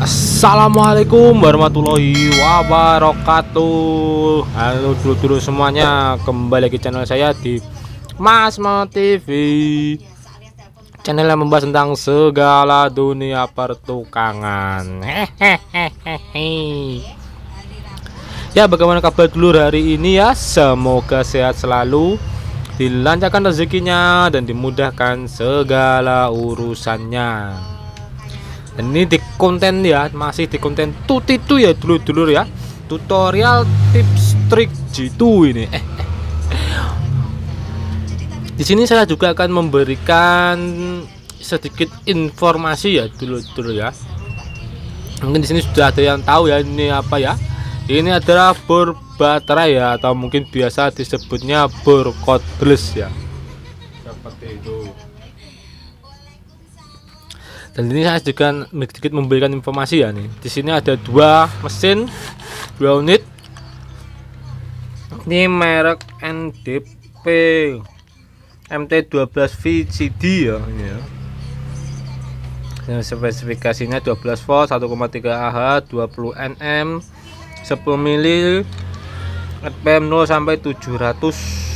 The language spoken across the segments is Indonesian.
Assalamualaikum warahmatullahi wabarakatuh. Halo dulur-dulur semuanya, kembali lagi channel saya di Mas Mo TV, channel yang membahas tentang segala dunia pertukangan. Ya, bagaimana kabar dulur hari ini ya? Semoga sehat selalu, dilancarkan rezekinya dan dimudahkan segala urusannya. Dan ini di konten ya, masih di konten tutitu ya dulur-dulur ya, tutorial tips trik jitu ini. Di sini saya juga akan memberikan sedikit informasi ya dulur-dulur ya. Mungkin di sini sudah ada yang tahu ya, ini apa ya? Ini adalah bor baterai ya, atau mungkin biasa disebutnya bor cordless ya. Seperti itu. Dan ini saya juga sedikit memberikan informasi ya nih. Di sini ada dua mesin, dua unit. Ini merek NDP MT12 VCD ya ini ya. Yang spesifikasinya 12 volt, 1,3 Ah, 20 Nm, 10 mili, RPM 0 sampai 700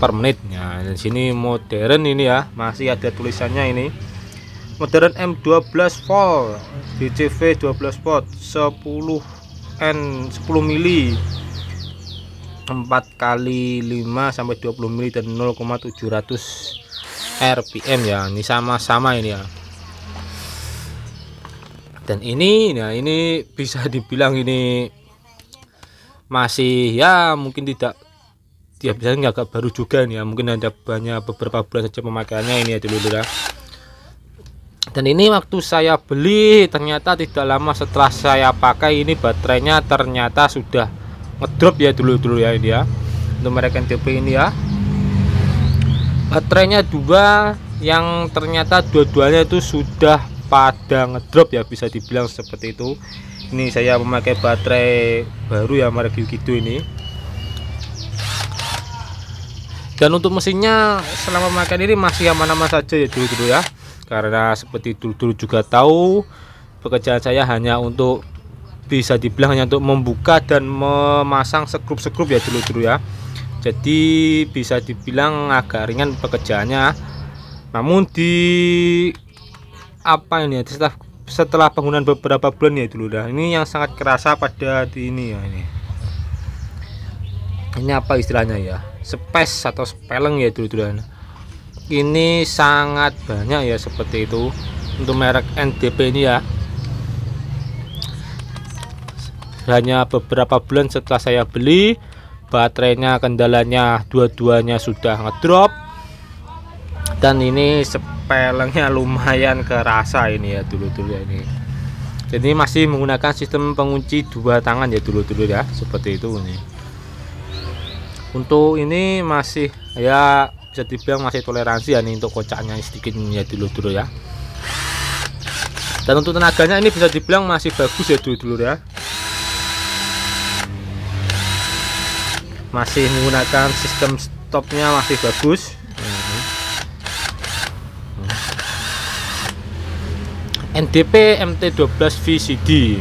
per menitnya. Dan sini modern ini ya, masih ada tulisannya ini. Modern M12 volt, DCV 12 volt, 10 mili, 4 kali 5 sampai 20 mili dan 0,700 RPM ya. Ini sama-sama ini ya. Dan ini nah ini bisa dibilang ini masih ya mungkin tidak ya, biasanya agak baru juga nih ya, mungkin ada banyak beberapa bulan saja pemakaiannya ini ya dulu ya. Dan ini waktu saya beli ternyata tidak lama setelah saya pakai ini baterainya ternyata sudah ngedrop ya dulu ya ini ya. Untuk merek NDP ini ya, baterainya dua yang ternyata dua-duanya itu sudah pada ngedrop ya, bisa dibilang seperti itu. Ini saya memakai baterai baru ya, merek gitu ini. Dan untuk mesinnya selama memakai ini masih aman-aman saja ya dulu ya, karena seperti dulu juga tahu pekerjaan saya hanya untuk bisa dibilang hanya untuk membuka dan memasang sekrup ya dulu ya. Jadi bisa dibilang agak ringan pekerjaannya. Namun di apa ini ya, setelah penggunaan beberapa bulan ya dulu dah, ini yang sangat kerasa pada di ini ya ini apa istilahnya ya, space atau spelling ya dulu. Ini sangat banyak ya seperti itu untuk merek NDP ini ya. Hanya beberapa bulan setelah saya beli, baterainya kendalanya dua-duanya sudah ngedrop. Dan ini spellingnya lumayan kerasa ini ya dulu ya ini. Jadi masih menggunakan sistem pengunci dua tangan ya dulu ya, seperti itu ini. Untuk ini masih ya bisa dibilang masih toleransi ya nih, untuk kocaknya sedikit ya dulu ya. Dan untuk tenaganya ini bisa dibilang masih bagus ya dulu ya. Masih menggunakan sistem stopnya masih bagus. NDP MT12 VCD.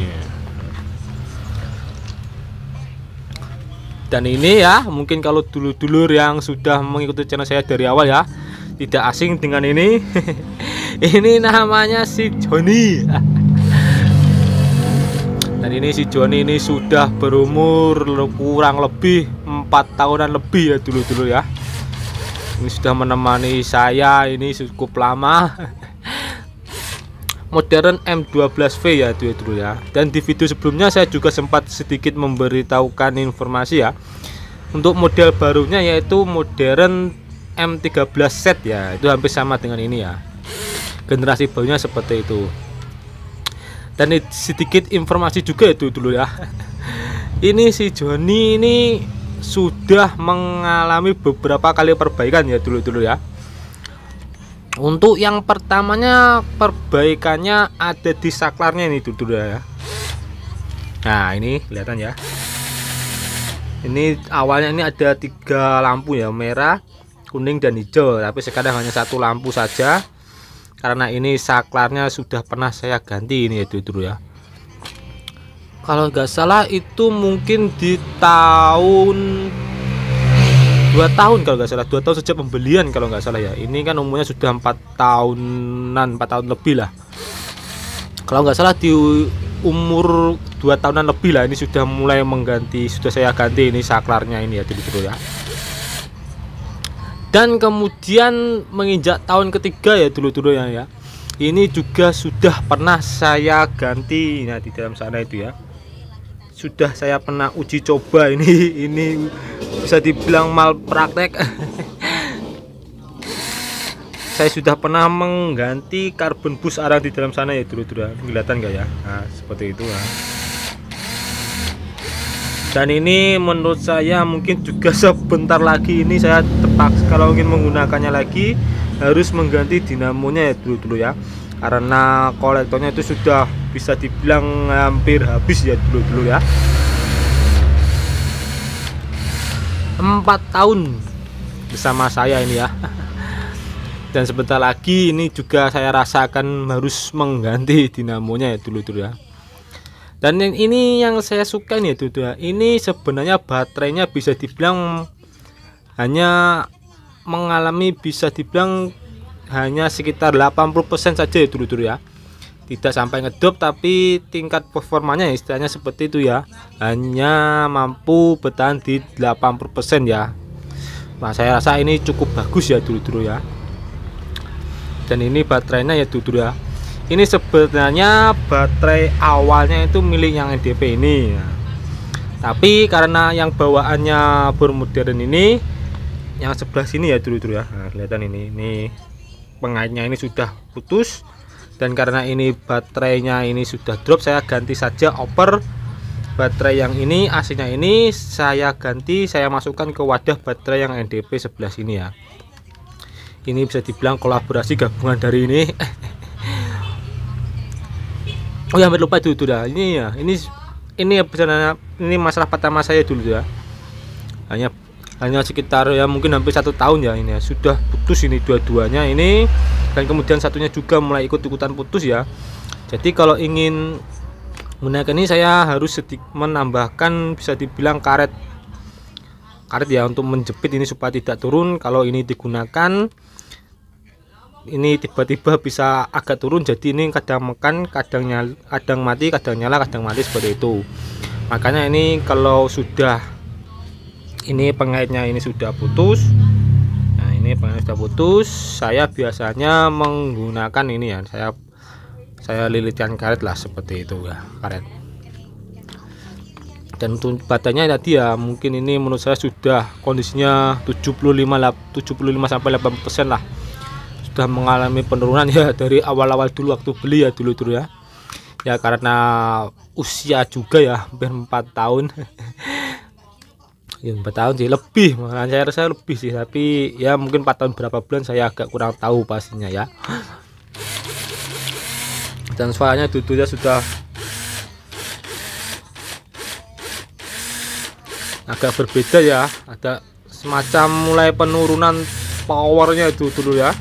Dan ini ya, mungkin kalau dulur-dulur yang sudah mengikuti channel saya dari awal ya, tidak asing dengan ini. Ini namanya si Joni. Dan ini si Joni ini sudah berumur kurang lebih 4 tahunan lebih ya dulu ya. Ini sudah menemani saya ini cukup lama. Modern M12V ya dulu ya. Dan di video sebelumnya saya juga sempat sedikit memberitahukan informasi ya, untuk model barunya yaitu modern M13Z ya, itu hampir sama dengan ini ya, generasi barunya seperti itu. Dan sedikit informasi juga itu dulu ya. Ini si Joni ini sudah mengalami beberapa kali perbaikan ya dulu ya. Untuk yang pertamanya perbaikannya ada di saklarnya ini dulu ya. Nah ini kelihatan ya. Ini awalnya ini ada 3 lampu ya, merah, kuning dan hijau. Tapi sekarang hanya 1 lampu saja. karena ini saklarnya sudah pernah saya ganti ini ya dulu ya. Kalau nggak salah itu mungkin di tahun 2 tahun, kalau nggak salah 2 tahun sejak pembelian kalau nggak salah ya. Ini kan umurnya sudah 4 tahunan, 4 tahun lebih lah kalau nggak salah. Di umur 2 tahunan lebih lah ini sudah mulai mengganti, sudah saya ganti ini saklarnya ini ya dulu ya. Dan kemudian menginjak tahun ketiga ya dulu ya, ini juga sudah pernah saya ganti. Nah di dalam sana itu ya sudah saya pernah uji coba ini bisa dibilang malpraktek. Saya sudah pernah mengganti karbon bus arang di dalam sana ya dulu ya, kelihatan nggak ya? Nah seperti itu ya. Dan ini menurut saya mungkin juga sebentar lagi ini saya terpaksa kalau ingin menggunakannya lagi harus mengganti dinamonya ya dulu ya, karena kolektornya itu sudah bisa dibilang hampir habis ya dulu ya. 4 tahun bersama saya ini ya. Dan sebentar lagi ini juga saya rasakan harus mengganti dinamonya ya dulu ya. Dan ini yang saya suka nih ya dulu ya. Ini sebenarnya baterainya bisa dibilang hanya mengalami, bisa dibilang hanya sekitar 80% saja ya dulu ya. Tidak sampai ngedrop, tapi tingkat performanya istilahnya seperti itu ya, hanya mampu bertahan di 80% ya. Nah saya rasa ini cukup bagus ya dulu ya. Dan ini baterainya ya dulu ya, ini sebenarnya baterai awalnya itu milik yang NDP ini ya. Tapi karena yang bawaannya bermodern ini yang sebelah sini ya dulu ya, nah, kelihatan ini pengaitnya ini sudah putus. Dan karena ini baterainya ini sudah drop, saya ganti saja over baterai yang ini, aslinya ini saya ganti, saya masukkan ke wadah baterai yang NDP sebelah sini ya. Ini bisa dibilang kolaborasi gabungan dari ini. Oh ya, hampir lupa dulu dah. Ini ya, ini masalah pertama saya dulu ya. Hanya sekitar ya mungkin hampir 1 tahun ya ini ya, sudah putus ini dua-duanya ini. Dan kemudian satunya juga mulai ikut-ikutan putus ya. Jadi kalau ingin menggunakan ini saya harus menambahkan bisa dibilang karet ya untuk menjepit ini supaya tidak turun. Kalau ini digunakan ini tiba-tiba bisa agak turun, jadi ini kadang makan, kadang mati, kadang nyala, kadang mati seperti itu. Makanya ini kalau sudah ini pengaitnya ini sudah putus, nah ini pengaitnya sudah putus, saya biasanya menggunakan ini ya, saya lilitkan karet lah seperti itu ya, karet. Dan untuk baterainya tadi ya mungkin ini menurut saya sudah kondisinya 75 sampai 80% lah, sudah mengalami penurunan ya dari awal-awal dulu waktu beli ya dulu ya. Ya karena usia juga ya hampir 4 tahun. Ya 4 tahun sih lebih, malah saya rasa lebih sih, tapi ya mungkin 4 tahun berapa bulan saya agak kurang tahu pastinya ya. Dan suaranya dulunya sudah agak berbeda ya, ada semacam mulai penurunan powernya itu dulu ya,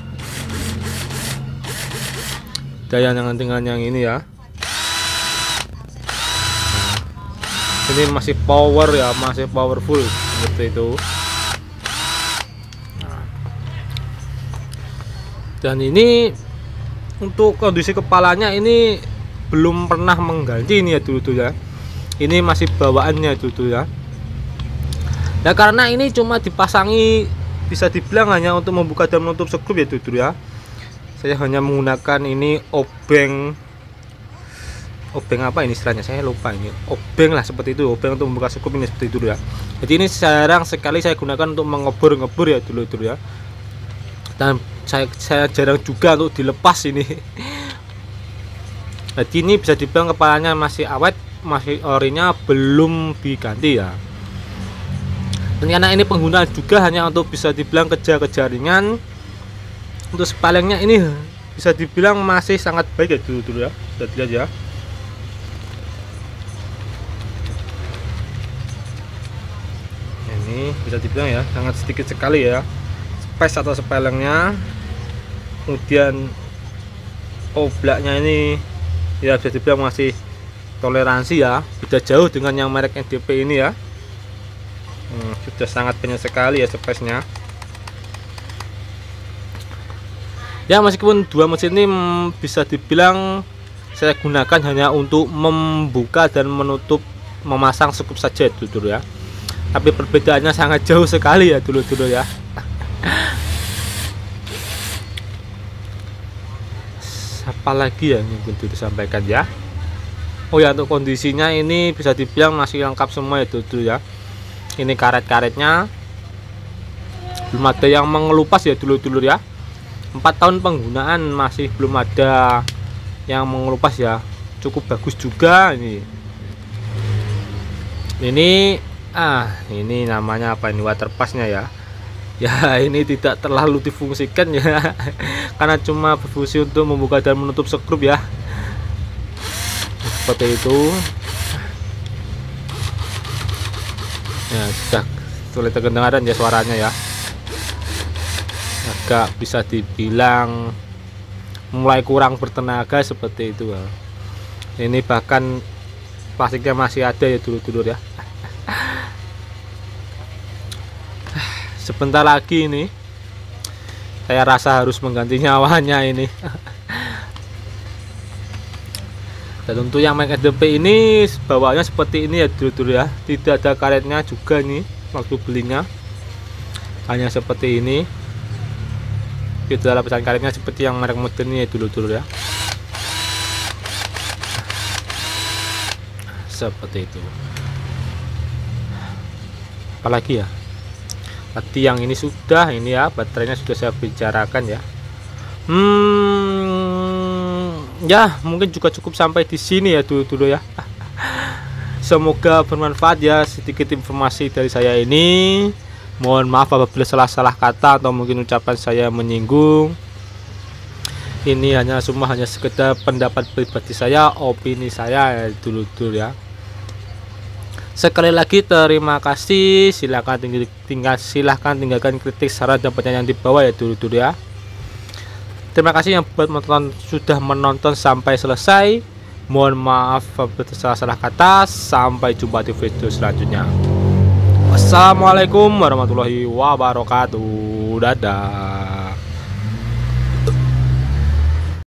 daya dengan yang ini ya. Ini masih power ya, masih powerful seperti itu. Dan ini untuk kondisi kepalanya ini belum pernah mengganti ini ya dulu ya, ini masih bawaannya dulu ya. Nah karena ini cuma dipasangi bisa dibilang hanya untuk membuka dan menutup skrup ya dulu ya, saya hanya menggunakan ini obeng apa ini istilahnya, saya lupa, ini obeng lah seperti itu, obeng untuk membuka skrup ini seperti itu ya. Jadi ini jarang sekali saya gunakan untuk mengebor ya dulu ya. Dan saya jarang juga untuk dilepas ini. Jadi ini bisa dibilang kepalanya masih awet, masih orinya belum diganti ya. Dan karena ini penggunaan juga hanya untuk bisa dibilang kejar-kejar ringan, untuk spalingnya ini bisa dibilang masih sangat baik ya dulu ya, bisa dilihat ya. Ini bisa dibilang ya sangat sedikit sekali ya space atau spalingnya. Kemudian oblaknya ini ya bisa dibilang masih toleransi ya, beda jauh dengan yang merek NDP ini ya. Sudah sangat banyak sekali ya space-nya ya, meskipun dua mesin ini bisa dibilang saya gunakan hanya untuk membuka dan menutup, memasang skup saja dulu ya, tapi perbedaannya sangat jauh sekali ya dulu ya. Apalagi ya yang mungkin disampaikan ya. Oh ya, untuk kondisinya ini bisa dibilang masih lengkap semua ya dulu ya. Ini karet-karetnya belum ada yang mengelupas ya dulu ya. 4 tahun penggunaan masih belum ada yang mengelupas ya, cukup bagus juga ini. Ini namanya apa ini, water passnya ya. Ya ini tidak terlalu difungsikan ya karena cuma berfungsi untuk membuka dan menutup skrup ya, seperti itu ya. Sudah sulit kedengaran ya suaranya ya, agak bisa dibilang mulai kurang bertenaga seperti itu ya. Ini bahkan plastiknya masih ada ya dulu ya. Sebentar lagi ini saya rasa harus mengganti nyawanya ini. Dan untuk yang Mac SDP ini bawaannya seperti ini ya dulu ya, tidak ada karetnya juga nih waktu belinya, hanya seperti ini. Itu lapisan karetnya seperti yang merek modern ini ya dulu ya, seperti itu. Apalagi ya, tadi yang ini sudah, ini ya baterainya sudah saya bicarakan ya. Ya mungkin juga cukup sampai di sini ya dulu ya. Semoga bermanfaat ya sedikit informasi dari saya ini. Mohon maaf apabila salah kata atau mungkin ucapan saya menyinggung. Ini semua hanya sekedar pendapat pribadi saya, opini saya ya dulu ya. Sekali lagi terima kasih, silahkan tinggalkan kritik, saran dan pertanyaan di bawah ya dulu ya. Terima kasih yang sudah menonton sampai selesai. Mohon maaf apabila salah kata. Sampai jumpa di video selanjutnya. Wassalamualaikum warahmatullahi wabarakatuh. Dadah.